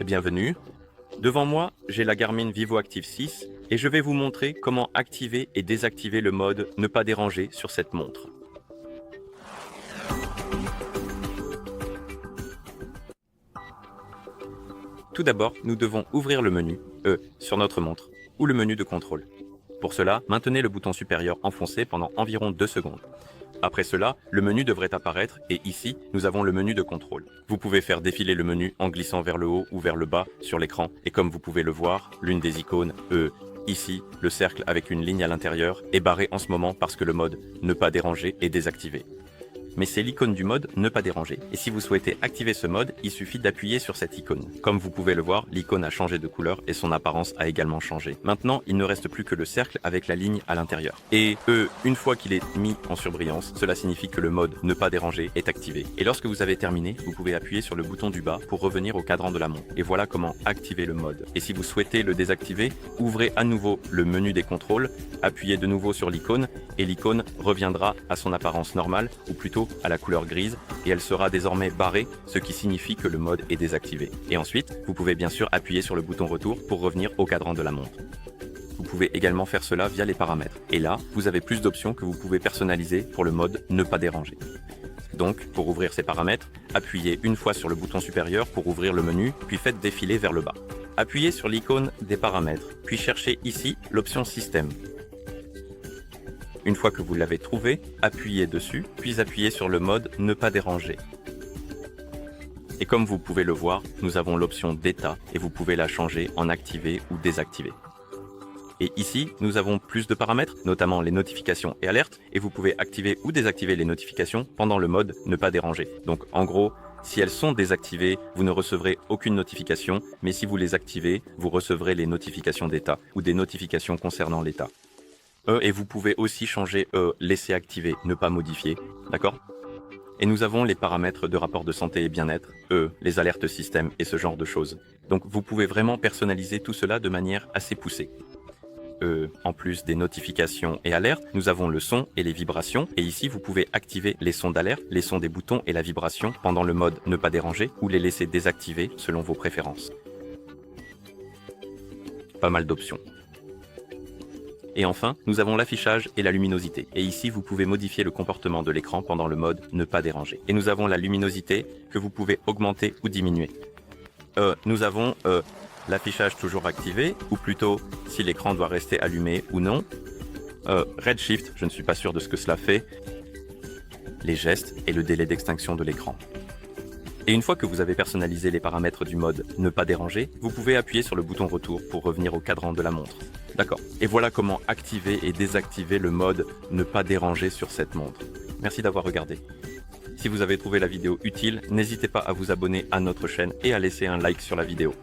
Bienvenue. Devant moi, j'ai la Garmin VivoActive 6 et je vais vous montrer comment activer et désactiver le mode ne pas déranger sur cette montre. Tout d'abord, nous devons ouvrir le menu sur notre montre ou le menu de contrôle. Pour cela, maintenez le bouton supérieur enfoncé pendant environ 2 secondes. Après cela, le menu devrait apparaître et ici, nous avons le menu de contrôle. Vous pouvez faire défiler le menu en glissant vers le haut ou vers le bas sur l'écran et comme vous pouvez le voir, l'une des icônes, ici, le cercle avec une ligne à l'intérieur, est barré en ce moment parce que le mode ne pas déranger est désactivé. Mais c'est l'icône du mode ne pas déranger. Et si vous souhaitez activer ce mode, il suffit d'appuyer sur cette icône. Comme vous pouvez le voir, l'icône a changé de couleur et son apparence a également changé. Maintenant, il ne reste plus que le cercle avec la ligne à l'intérieur. Et une fois qu'il est mis en surbrillance, cela signifie que le mode ne pas déranger est activé. Et lorsque vous avez terminé, vous pouvez appuyer sur le bouton du bas pour revenir au cadran de la montre. Et voilà comment activer le mode. Et si vous souhaitez le désactiver, ouvrez à nouveau le menu des contrôles, appuyez de nouveau sur l'icône et l'icône reviendra à son apparence normale, ou plutôt à la couleur grise, et elle sera désormais barrée, ce qui signifie que le mode est désactivé. Et ensuite, vous pouvez bien sûr appuyer sur le bouton retour pour revenir au cadran de la montre. Vous pouvez également faire cela via les paramètres. Et là, vous avez plus d'options que vous pouvez personnaliser pour le mode ne pas déranger. Donc, pour ouvrir ces paramètres, appuyez une fois sur le bouton supérieur pour ouvrir le menu, puis faites défiler vers le bas. Appuyez sur l'icône des paramètres, puis cherchez ici l'option Système. Une fois que vous l'avez trouvé, appuyez dessus, puis appuyez sur le mode ne pas déranger. Et comme vous pouvez le voir, nous avons l'option d'état et vous pouvez la changer en activer ou désactiver. Et ici, nous avons plus de paramètres, notamment les notifications et alertes, et vous pouvez activer ou désactiver les notifications pendant le mode ne pas déranger. Donc en gros, si elles sont désactivées, vous ne recevrez aucune notification, mais si vous les activez, vous recevrez les notifications d'état ou des notifications concernant l'état. Et vous pouvez aussi changer laisser activer, ne pas modifier, d'accord? Et nous avons les paramètres de rapport de santé et bien-être, les alertes système et ce genre de choses. Donc vous pouvez vraiment personnaliser tout cela de manière assez poussée. En plus des notifications et alertes, nous avons le son et les vibrations. Et ici, vous pouvez activer les sons d'alerte, les sons des boutons et la vibration pendant le mode ne pas déranger ou les laisser désactiver selon vos préférences. Pas mal d'options. Et enfin, nous avons l'affichage et la luminosité. Et ici, vous pouvez modifier le comportement de l'écran pendant le mode ne pas déranger. Et nous avons la luminosité que vous pouvez augmenter ou diminuer. Nous avons l'affichage toujours activé, ou plutôt si l'écran doit rester allumé ou non. Redshift, je ne suis pas sûr de ce que cela fait. Les gestes et le délai d'extinction de l'écran. Et une fois que vous avez personnalisé les paramètres du mode ne pas déranger, vous pouvez appuyer sur le bouton retour pour revenir au cadran de la montre. D'accord. Et voilà comment activer et désactiver le mode ne pas déranger sur cette montre. Merci d'avoir regardé. Si vous avez trouvé la vidéo utile, n'hésitez pas à vous abonner à notre chaîne et à laisser un like sur la vidéo.